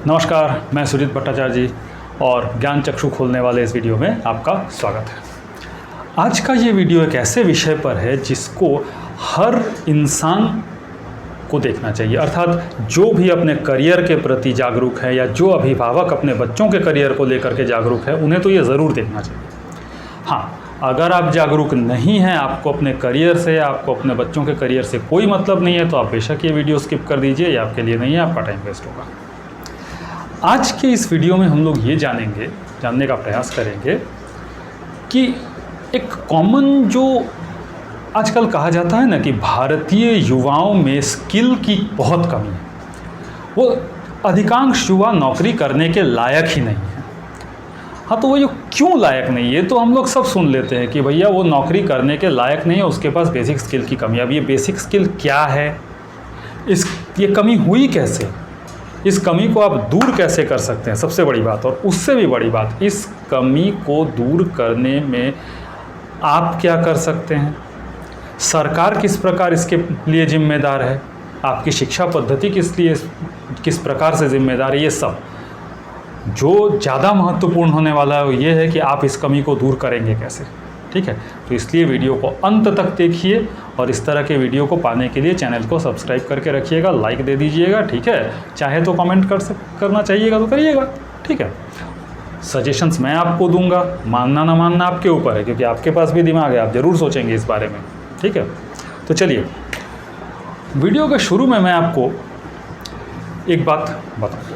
नमस्कार, मैं सुजीत भट्टाचार्य जी और ज्ञान चक्षु खोलने वाले इस वीडियो में आपका स्वागत है। आज का ये वीडियो एक ऐसे विषय पर है जिसको हर इंसान को देखना चाहिए, अर्थात जो भी अपने करियर के प्रति जागरूक है या जो अभिभावक अपने बच्चों के करियर को लेकर के जागरूक है, उन्हें तो ये ज़रूर देखना चाहिए। हाँ, अगर आप जागरूक नहीं हैं, आपको अपने करियर से, आपको अपने बच्चों के करियर से कोई मतलब नहीं है, तो आप बेशक ये वीडियो स्किप कर दीजिए, ये आपके लिए नहीं है, आपका टाइम वेस्ट होगा। आज के इस वीडियो में हम लोग ये जानने का प्रयास करेंगे कि एक कॉमन जो आजकल कहा जाता है ना कि भारतीय युवाओं में स्किल की बहुत कमी है, वो अधिकांश युवा नौकरी करने के लायक ही नहीं है। हाँ, तो वो ये क्यों लायक नहीं है, तो हम लोग सब सुन लेते हैं कि भैया वो नौकरी करने के लायक नहीं है, उसके पास बेसिक स्किल की कमी है। अब ये बेसिक स्किल क्या है, ये कमी हुई कैसे, इस कमी को आप दूर कैसे कर सकते हैं, सबसे बड़ी बात। और उससे भी बड़ी बात, इस कमी को दूर करने में आप क्या कर सकते हैं, सरकार किस प्रकार इसके लिए जिम्मेदार है, आपकी शिक्षा पद्धति किस प्रकार से जिम्मेदार है, ये सब जो ज़्यादा महत्वपूर्ण होने वाला है वो ये है कि आप इस कमी को दूर करेंगे कैसे। ठीक है, तो इसलिए वीडियो को अंत तक देखिए और इस तरह के वीडियो को पाने के लिए चैनल को सब्सक्राइब करके रखिएगा, लाइक दे दीजिएगा। ठीक है, चाहे तो कमेंट करना चाहिएगा तो करिएगा। ठीक है, सजेशंस मैं आपको दूंगा, मानना ना मानना आपके ऊपर है, क्योंकि आपके पास भी दिमाग है, आप ज़रूर सोचेंगे इस बारे में। ठीक है, तो चलिए वीडियो के शुरू में मैं आपको एक बात बताऊँ।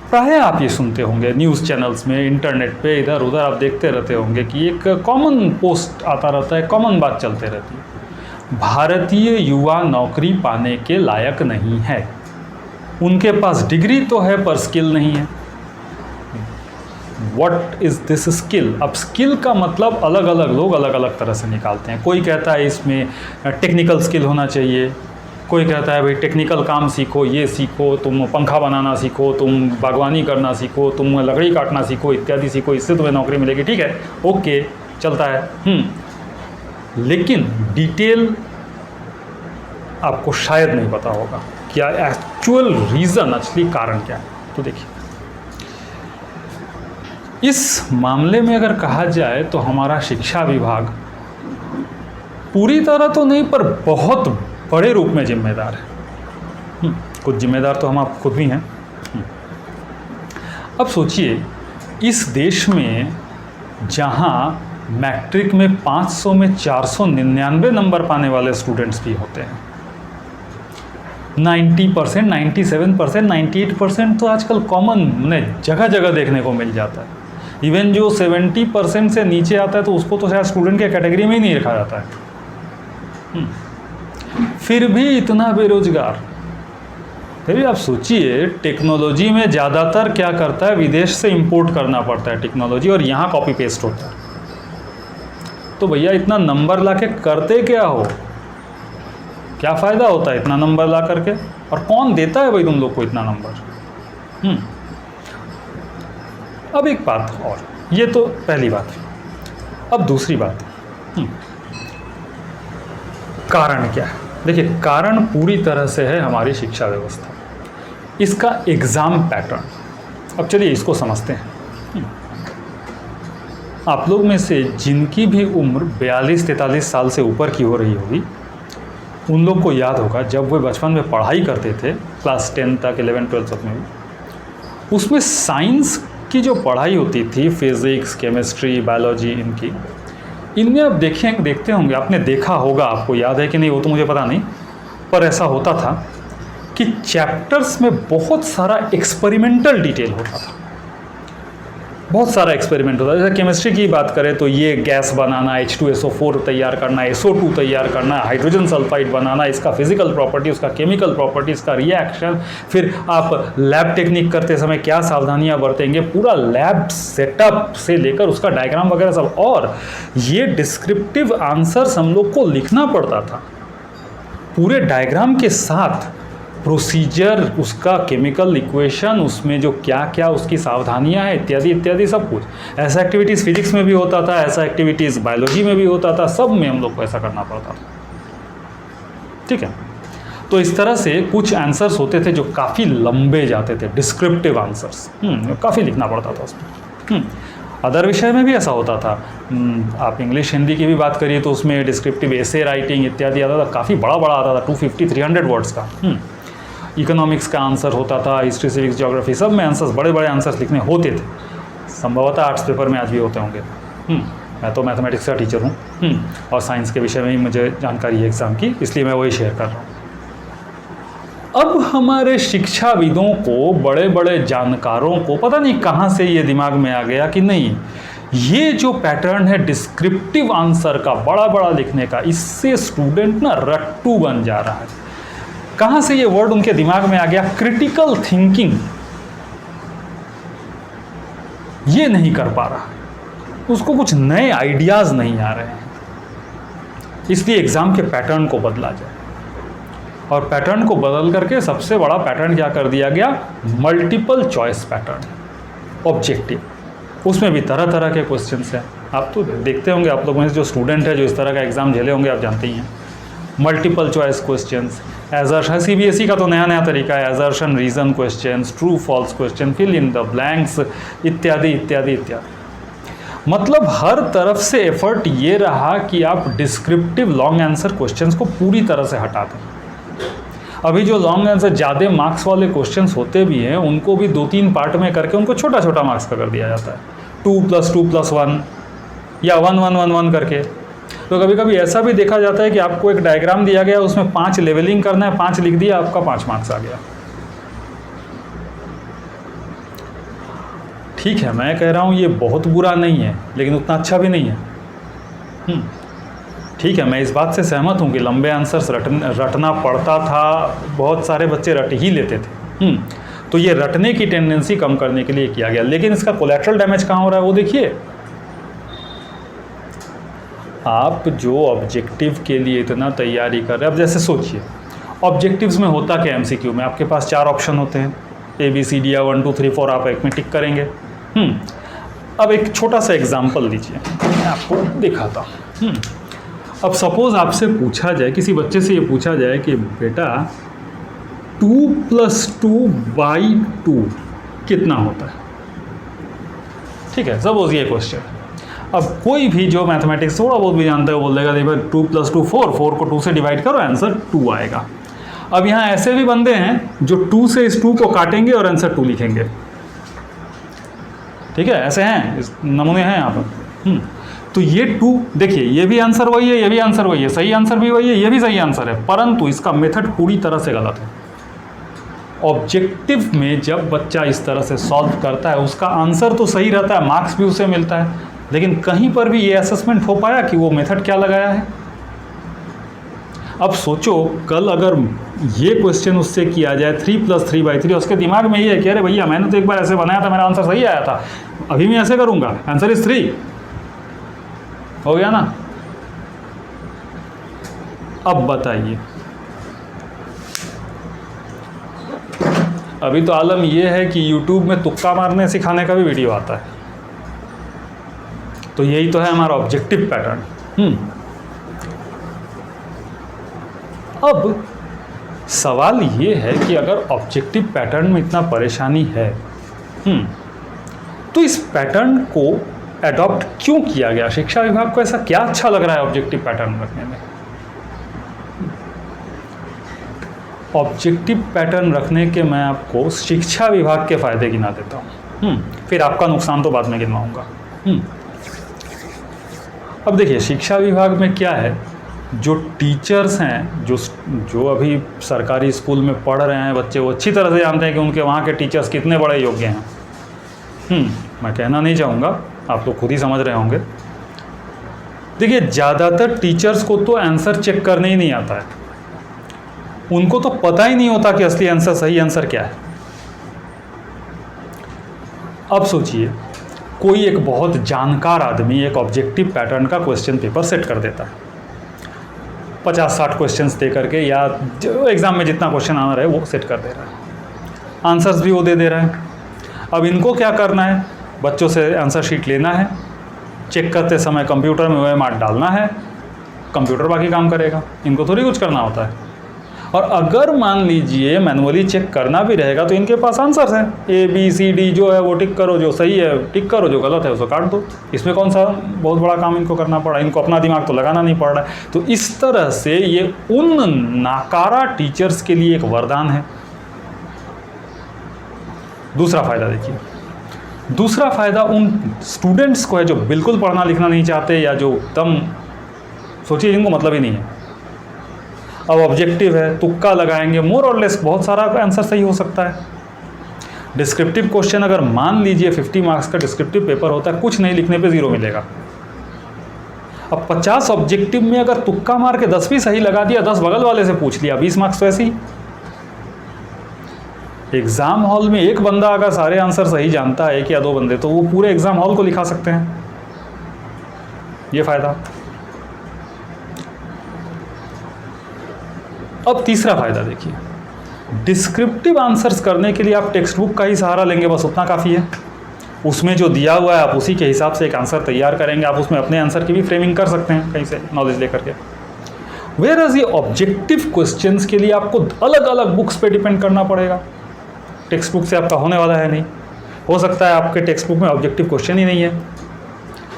प्रायः आप ये सुनते होंगे न्यूज़ चैनल्स में, इंटरनेट पे, इधर उधर आप देखते रहते होंगे कि एक कॉमन पोस्ट आता रहता है, कॉमन बात चलते रहती है, भारतीय युवा नौकरी पाने के लायक नहीं है, उनके पास डिग्री तो है पर स्किल नहीं है। What is this skill? अब स्किल का मतलब अलग अलग लोग अलग अलग तरह से निकालते हैं। कोई कहता है इसमें टेक्निकल स्किल होना चाहिए, कोई कहता है भाई टेक्निकल काम सीखो, ये सीखो, तुम पंखा बनाना सीखो, तुम बागवानी करना सीखो, तुम लकड़ी काटना सीखो, इत्यादि सीखो, इससे तुम्हें नौकरी मिलेगी। ठीक है, ओके, चलता है। लेकिन डिटेल आपको शायद नहीं पता होगा, क्या एक्चुअल रीज़न, असली कारण क्या है। तो देखिए, इस मामले में अगर कहा जाए तो हमारा शिक्षा विभाग पूरी तरह तो नहीं पर बहुत बड़े रूप में जिम्मेदार है। कुछ जिम्मेदार तो हम आप खुद भी हैं। अब सोचिए, इस देश में जहां मैट्रिक में 500 में 499 नंबर पाने वाले स्टूडेंट्स भी होते हैं, 90%, 97%, 98% तो आजकल कॉमन जगह जगह देखने को मिल जाता है। इवन जो 70% से नीचे आता है तो उसको तो शायद स्टूडेंट के कैटेगरी में ही नहीं रखा जाता है। फिर भी इतना बेरोजगार। फिर भी आप सोचिए, टेक्नोलॉजी में ज़्यादातर क्या करता है, विदेश से इंपोर्ट करना पड़ता है टेक्नोलॉजी, और यहाँ कॉपी पेस्ट होता है। तो भैया इतना नंबर लाके करते क्या हो, क्या फ़ायदा होता है इतना नंबर ला करके, और कौन देता है भाई तुम लोग को इतना नंबर। अब एक बात और, ये तो पहली बात। अब दूसरी बात, कारण क्या है। देखिए, कारण पूरी तरह से है हमारी शिक्षा व्यवस्था, इसका एग्ज़ाम पैटर्न। अब चलिए इसको समझते हैं। आप लोग में से जिनकी भी उम्र 42-43 साल से ऊपर की हो रही होगी, उन लोग को याद होगा जब वो बचपन में पढ़ाई करते थे, क्लास 10 तक, 11, 12 तक में, उसमें साइंस की जो पढ़ाई होती थी, फिज़िक्स, केमिस्ट्री, बायोलॉजी, इनमें आप देखते होंगे, आपने देखा होगा, आपको याद है कि नहीं वो तो मुझे पता नहीं, पर ऐसा होता था कि चैप्टर्स में बहुत सारा एक्सपेरिमेंटल डिटेल होता था, बहुत सारा एक्सपेरिमेंट होता है। जैसे केमिस्ट्री की बात करें तो ये गैस बनाना, H2SO4 तैयार करना, SO2 तैयार करना, हाइड्रोजन सल्फाइड बनाना, इसका फिजिकल प्रॉपर्टी, उसका केमिकल प्रॉपर्टी, इसका रिएक्शन, फिर आप लैब टेक्निक करते समय क्या सावधानियां बरतेंगे, पूरा लैब सेटअप से लेकर उसका डायग्राम वगैरह सब। और ये डिस्क्रिप्टिव आंसर्स हम लोग को लिखना पड़ता था पूरे डायग्राम के साथ, प्रोसीजर, उसका केमिकल इक्वेशन, उसमें जो क्या क्या उसकी सावधानियां हैं, इत्यादि इत्यादि सब कुछ। ऐसा एक्टिविटीज़ फिजिक्स में भी होता था, ऐसा एक्टिविटीज़ बायोलॉजी में भी होता था, सब में हम लोग को ऐसा करना पड़ता था। ठीक है, तो इस तरह से कुछ आंसर्स होते थे जो काफ़ी लंबे जाते थे, डिस्क्रिप्टिव आंसर्स, काफ़ी लिखना पड़ता था उसमें। अदर विषय में भी ऐसा होता था। आप इंग्लिश हिंदी की भी बात करिए तो उसमें डिस्क्रिप्टिव एसे राइटिंग इत्यादि आता था, काफ़ी बड़ा बड़ा आता था, 250-300 वर्ड्स का। इकोनॉमिक्स का आंसर होता था, हिस्ट्री सिविक्स ज्योग्राफी सब में आंसर्स, बड़े बड़े आंसर्स लिखने होते थे। संभवतः आर्ट्स पेपर में आज भी होते होंगे। मैं तो मैथमेटिक्स का टीचर हूँ और साइंस के विषय में ही मुझे जानकारी है एग्ज़ाम की, इसलिए मैं वही शेयर कर रहा हूँ। अब हमारे शिक्षाविदों को, बड़े बड़े जानकारों को पता नहीं कहाँ से ये दिमाग में आ गया कि नहीं, ये जो पैटर्न है डिस्क्रिप्टिव आंसर का, बड़ा बड़ा लिखने का, इससे स्टूडेंट ना रट्टू बन जा रहा है। कहाँ से ये वर्ड उनके दिमाग में आ गया? क्रिटिकल थिंकिंग ये नहीं कर पा रहा, उसको कुछ नए आइडियाज़ नहीं आ रहे हैं, इसलिए एग्ज़ाम के पैटर्न को बदला जाए। और पैटर्न को बदल करके सबसे बड़ा पैटर्न क्या कर दिया गया? Multiple choice pattern, objective. उसमें भी तरह तरह के क्वेश्चंस हैं। आप तो देखते होंगे, आप लोगों में जो स्टूडेंट है जो इस तरह का एग्ज़ाम झेले होंगे, आप जानते ही हैं। Multiple choice questions, assertion, CBSE का तो नया नया तरीका है, assertion reason questions, true false question, fill in the blanks इत्यादि इत्यादि इत्यादि। मतलब हर तरफ से एफर्ट ये रहा कि आप डिस्क्रिप्टिव लॉन्ग आंसर क्वेश्चंस को पूरी तरह से हटा दें। अभी जो लॉन्ग आंसर ज़्यादा मार्क्स वाले क्वेश्चंस होते भी हैं, उनको भी 2-3 पार्ट में करके उनको छोटा छोटा मार्क्स का कर दिया जाता है, 2+2+1 या 1-1-1-1 करके। तो कभी कभी ऐसा भी देखा जाता है कि आपको एक डायग्राम दिया गया, उसमें 5 लेवलिंग करना है, 5 लिख दिया, आपका 5 मार्क्स आ गया। ठीक है, मैं कह रहा हूँ ये बहुत बुरा नहीं है, लेकिन उतना अच्छा भी नहीं है। ठीक है, मैं इस बात से सहमत हूँ कि लंबे आंसर्स रटना पड़ता था, बहुत सारे बच्चे रट ही लेते थे। तो ये रटने की टेंडेंसी कम करने के लिए किया गया, लेकिन इसका कोलैटरल डैमेज कहाँ हो रहा है वो देखिए। आप जो ऑब्जेक्टिव के लिए इतना तैयारी कर रहे हैं, अब जैसे सोचिए ऑब्जेक्टिव्स में होता क्या, एमसीक्यू में आपके पास 4 ऑप्शन होते हैं, ABCD या 1 2 3 4, आप एक में टिक करेंगे। अब एक छोटा सा एग्जांपल लीजिए, मैं आपको दिखाता हूँ। अब सपोज आपसे पूछा जाए, किसी बच्चे से ये पूछा जाए कि बेटा 2+2/2 कितना होता है। ठीक है, सपोज ये क्वेश्चन। अब कोई भी जो मैथमेटिक्स थोड़ा बहुत भी जानता है वो बोल देगा नहीं भाई 2+2 4 को 2 से डिवाइड करो, आंसर 2 आएगा। अब यहाँ ऐसे भी बंदे हैं जो 2 से इस 2 को काटेंगे और आंसर 2 लिखेंगे। ठीक है, ऐसे हैं, इस नमूने हैं यहाँ पर। तो ये 2 देखिए, ये भी आंसर वही है, ये भी आंसर वही है, सही आंसर भी वही है, ये भी सही आंसर है, परंतु इसका मेथड पूरी तरह से गलत है। ऑब्जेक्टिव में जब बच्चा इस तरह से सॉल्व करता है, उसका आंसर तो सही रहता है, मार्क्स भी उसे मिलता है, लेकिन कहीं पर भी ये असेसमेंट हो पाया कि वो मेथड क्या लगाया है। अब सोचो कल अगर ये क्वेश्चन उससे किया जाए 3+3/3, उसके दिमाग में ये है कि अरे भैया मैंने तो एक बार ऐसे बनाया था, मेरा आंसर सही आया था, अभी मैं ऐसे करूँगा, आंसर इज 3, हो गया ना। अब बताइए, अभी तो आलम ये है कि YouTube में तुक्का मारने सिखाने का भी वीडियो आता है। तो यही तो है हमारा ऑब्जेक्टिव पैटर्न। अब सवाल ये है कि अगर ऑब्जेक्टिव पैटर्न में इतना परेशानी है, तो इस पैटर्न को एडॉप्ट क्यों किया गया? शिक्षा विभाग को ऐसा क्या अच्छा लग रहा है ऑब्जेक्टिव पैटर्न रखने में? ऑब्जेक्टिव पैटर्न रखने के मैं आपको शिक्षा विभाग के फायदे गिना देता हूँ, फिर आपका नुकसान तो बाद में गिनवाऊंगा। अब देखिए, शिक्षा विभाग में क्या है, जो टीचर्स हैं, जो अभी सरकारी स्कूल में पढ़ रहे हैं बच्चे, वो अच्छी तरह से जानते हैं कि उनके वहाँ के टीचर्स कितने बड़े योग्य हैं। मैं कहना नहीं चाहूँगा, आप लोग खुद ही समझ रहे होंगे। देखिए, ज़्यादातर टीचर्स को तो आंसर चेक करने ही नहीं आता है, उनको तो पता ही नहीं होता कि असली आंसर, सही आंसर क्या है। अब सोचिए, कोई एक बहुत जानकार आदमी एक ऑब्जेक्टिव पैटर्न का क्वेश्चन पेपर सेट कर देता है, 50-60 क्वेश्चंस दे करके, या जो एग्ज़ाम में जितना क्वेश्चन आना रहे वो सेट कर दे रहा है, आंसर्स भी वो दे दे रहा है। अब इनको क्या करना है, बच्चों से आंसर शीट लेना है, चेक करते समय कंप्यूटर में OMR डालना है, कंप्यूटर बाकी काम करेगा, इनको थोड़ी कुछ करना होता है। और अगर मान लीजिए मैनुअली चेक करना भी रहेगा तो इनके पास आंसर्स हैं, ABCD जो है वो टिक करो, जो सही है टिक करो, जो गलत है उसको काट दो। इसमें कौन सा बहुत बड़ा काम इनको करना पड़ा, इनको अपना दिमाग तो लगाना नहीं पड़ रहा है। तो इस तरह से ये उन नाकारा टीचर्स के लिए एक वरदान है। दूसरा फ़ायदा देखिए, दूसरा फ़ायदा उन स्टूडेंट्स को है जो बिल्कुल पढ़ना लिखना नहीं चाहते या जो एकदम सोचिए जिनको मतलब ही नहीं है। अब ऑब्जेक्टिव है, तुक्का लगाएंगे, मोर और लेस बहुत सारा आंसर सही हो सकता है। डिस्क्रिप्टिव क्वेश्चन अगर मान लीजिए 50 मार्क्स का डिस्क्रिप्टिव पेपर होता है, कुछ नहीं लिखने पे 0 मिलेगा। अब 50 ऑब्जेक्टिव में अगर तुक्का मार के 10 भी सही लगा दिया, 10 बगल वाले से पूछ लिया, 20 मार्क्स तो ऐसे ही। एग्ज़ाम हॉल में एक बंदा अगर सारे आंसर सही जानता है, एक या 2 बंदे, तो वो पूरे एग्ज़ाम हॉल को लिखा सकते हैं। ये फ़ायदा। अब तीसरा फ़ायदा देखिए, डिस्क्रिप्टिव आंसर्स करने के लिए आप टेक्स्ट बुक का ही सहारा लेंगे, बस उतना काफ़ी है। उसमें जो दिया हुआ है आप उसी के हिसाब से एक आंसर तैयार करेंगे, आप उसमें अपने आंसर की भी फ्रेमिंग कर सकते हैं कहीं से नॉलेज लेकर के। वेयरएज़ ये ऑब्जेक्टिव क्वेश्चंस के लिए आपको अलग अलग बुक्स पे डिपेंड करना पड़ेगा। टेक्स्ट बुक से आपका होने वाला है नहीं। हो सकता है आपके टेक्स्ट बुक में ऑब्जेक्टिव क्वेश्चन ही नहीं है,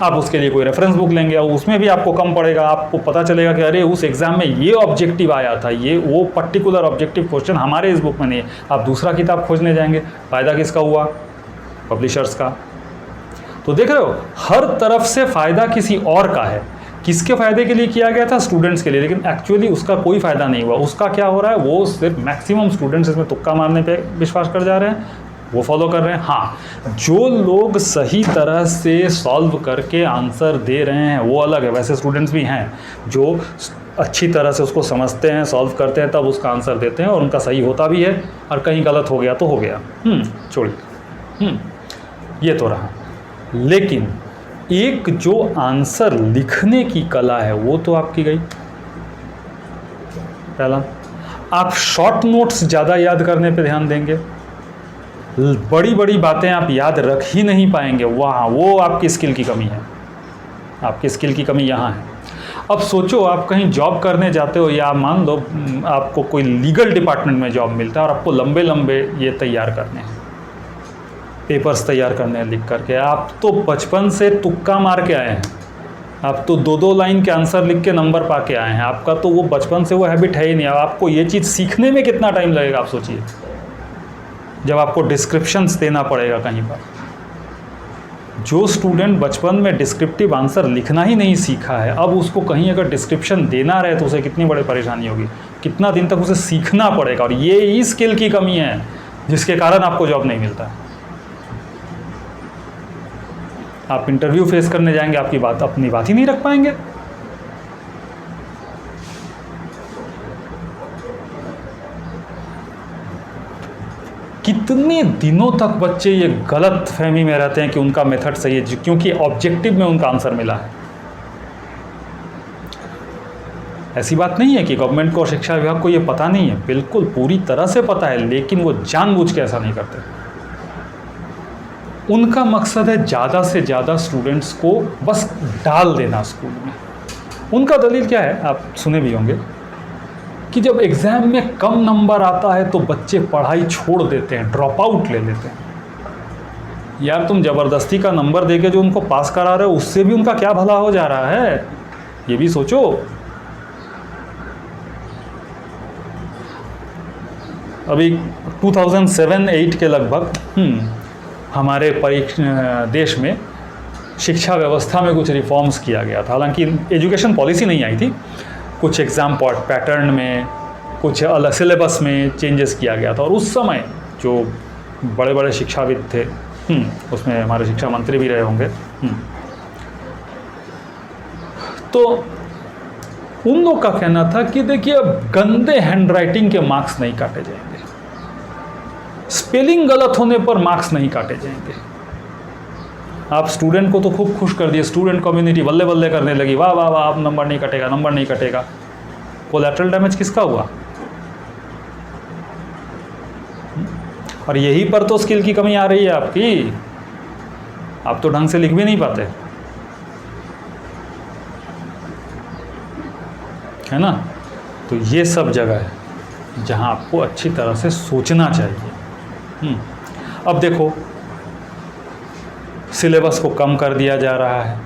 आप उसके लिए कोई रेफरेंस बुक लेंगे और उसमें भी आपको कम पड़ेगा। आपको पता चलेगा कि अरे उस एग्ज़ाम में ये ऑब्जेक्टिव आया था, ये वो पर्टिकुलर ऑब्जेक्टिव क्वेश्चन हमारे इस बुक में नहीं है। आप दूसरा किताब खोजने जाएंगे, फ़ायदा किसका हुआ? पब्लिशर्स का। तो देख रहे हो, हर तरफ से फ़ायदा किसी और का है। किसके फ़ायदे के लिए किया गया था? स्टूडेंट्स के लिए, लेकिन एक्चुअली उसका कोई फ़ायदा नहीं हुआ। उसका क्या हो रहा है, वो सिर्फ मैक्सिमम स्टूडेंट्स इसमें तुक्का मारने पे विश्वास कर जा रहे हैं, वो फॉलो कर रहे हैं। हाँ, जो लोग सही तरह से सॉल्व करके आंसर दे रहे हैं वो अलग है, वैसे स्टूडेंट्स भी हैं जो अच्छी तरह से उसको समझते हैं, सॉल्व करते हैं, तब उसका आंसर देते हैं और उनका सही होता भी है, और कहीं गलत हो गया तो हो गया, छोड़िए। ये तो रहा। लेकिन एक जो आंसर लिखने की कला है वो तो आपकी गई। पहला, आप शॉर्ट नोट्स ज़्यादा याद करने पे ध्यान देंगे, बड़ी बड़ी बातें आप याद रख ही नहीं पाएंगे, वहाँ वो आपकी स्किल की कमी है। आपकी स्किल की कमी यहाँ है। अब सोचो, आप कहीं जॉब करने जाते हो, या मान लो आपको कोई लीगल डिपार्टमेंट में जॉब मिलता है और आपको लंबे लंबे ये तैयार करने हैं, पेपर्स तैयार करने हैं लिख करके। आप तो बचपन से तुक्का मार के आए हैं, आप तो 2-2 लाइन के आंसर लिख के नंबर पा के आए हैं। आपका तो वो बचपन से वो हैबिट है ही नहीं। आपको ये चीज़ सीखने में कितना टाइम लगेगा आप सोचिए, जब आपको डिस्क्रिप्शंस देना पड़ेगा कहीं पर। जो स्टूडेंट बचपन में डिस्क्रिप्टिव आंसर लिखना ही नहीं सीखा है, अब उसको कहीं अगर डिस्क्रिप्शन देना रहे तो उसे कितनी बड़ी परेशानी होगी, कितना दिन तक उसे सीखना पड़ेगा। और ये ही स्किल की कमी है जिसके कारण आपको जॉब नहीं मिलता। आप इंटरव्यू फेस करने जाएंगे, आपकी बात अपनी बात ही नहीं रख पाएंगे। कितने दिनों तक बच्चे ये गलत फहमी में रहते हैं कि उनका मेथड सही है, क्योंकि ऑब्जेक्टिव में उनका आंसर मिला है। ऐसी बात नहीं है कि गवर्नमेंट को और शिक्षा विभाग को ये पता नहीं है, बिल्कुल पूरी तरह से पता है, लेकिन वो जानबूझ के ऐसा नहीं करते। उनका मकसद है ज़्यादा से ज़्यादा स्टूडेंट्स को बस डाल देना स्कूल में। उनका दलील क्या है, आप सुने भी होंगे कि जब एग्ज़ाम में कम नंबर आता है तो बच्चे पढ़ाई छोड़ देते हैं, ड्रॉप आउट ले लेते हैं। यार तुम ज़बरदस्ती का नंबर देके जो उनको पास करा रहे हो, उससे भी उनका क्या भला हो जा रहा है, ये भी सोचो। अभी 2007-8 के लगभग हमारे देश में शिक्षा व्यवस्था में कुछ रिफॉर्म्स किया गया था। हालांकि एजुकेशन पॉलिसी नहीं आई थी, कुछ एग्ज़ाम पैटर्न में, कुछ अलग सिलेबस में चेंजेस किया गया था। और उस समय जो बड़े बड़े शिक्षाविद थे, उसमें हमारे शिक्षा मंत्री भी रहे होंगे, तो उन लोग का कहना था कि देखिए अब गंदे हैंडराइटिंग के मार्क्स नहीं काटे जाएंगे, स्पेलिंग गलत होने पर मार्क्स नहीं काटे जाएंगे। आप स्टूडेंट को तो खूब खुश कर दिए, स्टूडेंट कम्युनिटी बल्ले बल्ले करने लगी, वाह वाह वाह, अब नंबर नहीं कटेगा, नंबर नहीं कटेगा। कोलैटरल डैमेज किसका हुआ? और यही पर तो स्किल की कमी आ रही है आपकी। आप तो ढंग से लिख भी नहीं पाते, है ना। तो ये सब जगह है। जहाँ आपको अच्छी तरह से सोचना चाहिए। अब देखो, सिलेबस को कम कर दिया जा रहा है,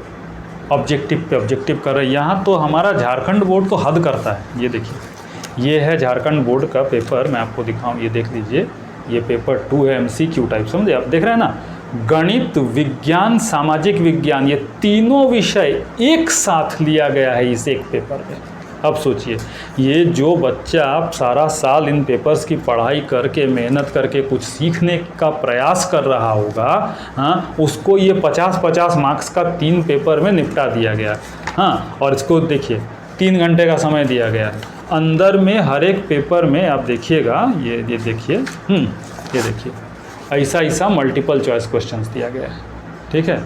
ऑब्जेक्टिव पे ऑब्जेक्टिव कर रहे हैं। यहाँ तो हमारा झारखंड बोर्ड तो हद करता है। ये देखिए, ये है झारखंड बोर्ड का पेपर, मैं आपको दिखाऊं, ये देख लीजिए, ये पेपर 2 है, MCQ टाइप, समझे आप, देख रहे हैं ना, गणित, विज्ञान, सामाजिक विज्ञान, ये तीनों विषय एक साथ लिया गया है इस एक पेपर में। अब सोचिए, ये जो बच्चा सारा साल इन पेपर्स की पढ़ाई करके, मेहनत करके कुछ सीखने का प्रयास कर रहा होगा, हाँ, उसको ये 50-50 मार्क्स का 3 पेपर में निपटा दिया गया। हाँ, और इसको देखिए 3 घंटे का समय दिया गया। अंदर में हर एक पेपर में आप देखिएगा, ये देखिए, ये देखिए, ऐसा मल्टीपल चॉइस क्वेश्चंस दिया गया है। ठीक है,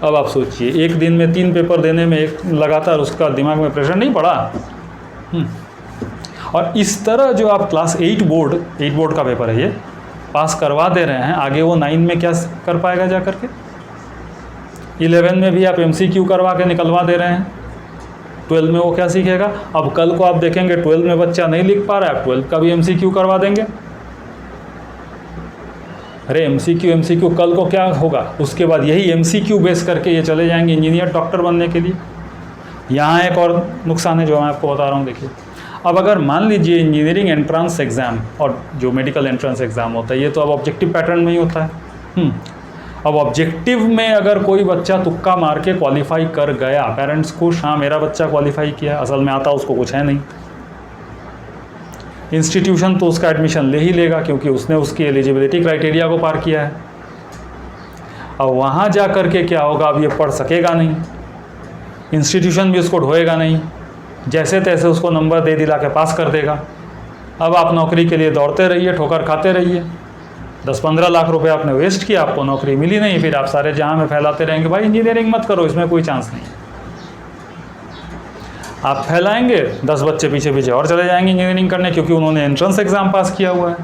अब आप सोचिए, एक दिन में 3 पेपर देने में एक लगातार उसका दिमाग में प्रेशर नहीं पड़ा। और इस तरह जो आप क्लास 8 बोर्ड का पेपर है, ये पास करवा दे रहे हैं, आगे वो 9 में क्या कर पाएगा जा करके? 11 में भी आप MCQ करवा के निकलवा दे रहे हैं, 12 में वो क्या सीखेगा? अब कल को आप देखेंगे 12 में बच्चा नहीं लिख पा रहा है, आप 12 का भी MCQ करवा देंगे। अरे MCQ कल को क्या होगा? उसके बाद यही MCQ बेस करके ये चले जाएंगे इंजीनियर, डॉक्टर बनने के लिए। यहाँ एक और नुकसान है जो मैं आपको बता रहा हूँ, देखिए, अब अगर मान लीजिए इंजीनियरिंग एंट्रेंस एग्ज़ाम और जो मेडिकल एंट्रेंस एग्ज़ाम होता है, ये तो अब ऑब्जेक्टिव पैटर्न में ही होता है। अब ऑब्जेक्टिव में अगर कोई बच्चा तुक्का मार के क्वालिफाई कर गया, पेरेंट्स खुश, हाँ मेरा बच्चा क्वालिफाई किया, असल में आता उसको कुछ है नहीं। इंस्टीट्यूशन तो उसका एडमिशन ले ही लेगा क्योंकि उसने उसकी एलिजिबिलिटी क्राइटेरिया को पार किया है। अब वहाँ जा कर के क्या होगा? अब ये पढ़ सकेगा नहीं, इंस्टीट्यूशन भी उसको ढोएगा नहीं, जैसे तैसे उसको नंबर दे दिला के पास कर देगा। अब आप नौकरी के लिए दौड़ते रहिए, ठोकर खाते रहिए, 10-15 लाख रुपए आपने वेस्ट किया, आपको नौकरी मिली नहीं, फिर आप सारे जहाँ में फैलाते रहेंगे, भाई इंजीनियरिंग मत करो, इसमें कोई चांस नहीं। आप फैलाएंगे, 10 बच्चे पीछे और चले जाएंगे इंजीनियरिंग करने क्योंकि उन्होंने एंट्रेंस एग्ज़ाम पास किया हुआ है।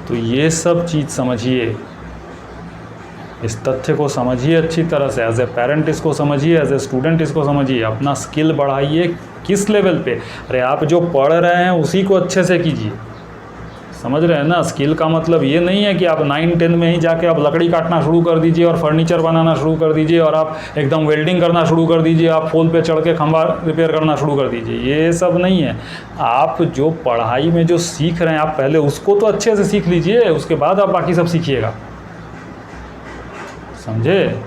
तो ये सब चीज़ समझिए, इस तथ्य को समझिए अच्छी तरह से, एज ए पेरेंट इसको समझिए, एज ए स्टूडेंट इसको समझिए, अपना स्किल बढ़ाइए। किस लेवल पे? अरे आप जो पढ़ रहे हैं उसी को अच्छे से कीजिए, समझ रहे हैं ना? स्किल का मतलब ये नहीं है कि आप 9-10 में ही जाके आप लकड़ी काटना शुरू कर दीजिए और फर्नीचर बनाना शुरू कर दीजिए और आप एकदम वेल्डिंग करना शुरू कर दीजिए, आप पोल पे चढ़ के खंभा रिपेयर करना शुरू कर दीजिए, ये सब नहीं है। आप जो पढ़ाई में जो सीख रहे हैं, आप पहले उसको तो अच्छे से सीख लीजिए, उसके बाद आप बाकी सब सीखिएगा, समझे?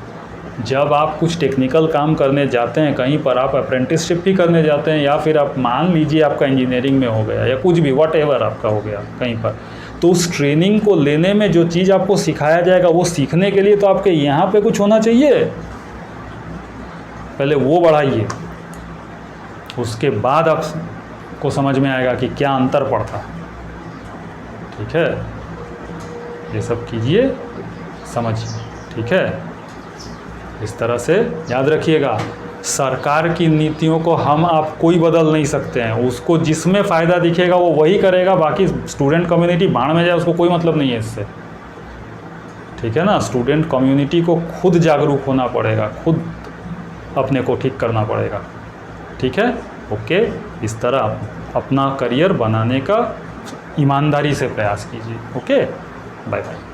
जब आप कुछ टेक्निकल काम करने जाते हैं, कहीं पर आप अप्रेंटिसशिप भी करने जाते हैं, या फिर आप मान लीजिए आपका इंजीनियरिंग में हो गया या कुछ भी व्हाटएवर आपका हो गया कहीं पर, तो उस ट्रेनिंग को लेने में जो चीज़ आपको सिखाया जाएगा वो सीखने के लिए तो आपके यहाँ पे कुछ होना चाहिए, पहले वो बढ़ाइए, उसके बाद आपको समझ में आएगा कि क्या अंतर पड़ता है। ठीक है, ये सब कीजिए, समझिए। ठीक है, इस तरह से याद रखिएगा, सरकार की नीतियों को हम आप कोई बदल नहीं सकते हैं, उसको जिसमें फ़ायदा दिखेगा वो वही करेगा, बाकी स्टूडेंट कम्युनिटी बाढ़ में जाए उसको कोई मतलब नहीं है इससे। ठीक है ना? स्टूडेंट कम्युनिटी को खुद जागरूक होना पड़ेगा, खुद अपने को ठीक करना पड़ेगा। ठीक है, ओके, इस तरह अपना करियर बनाने का ईमानदारी से प्रयास कीजिए। Okay, bye bye.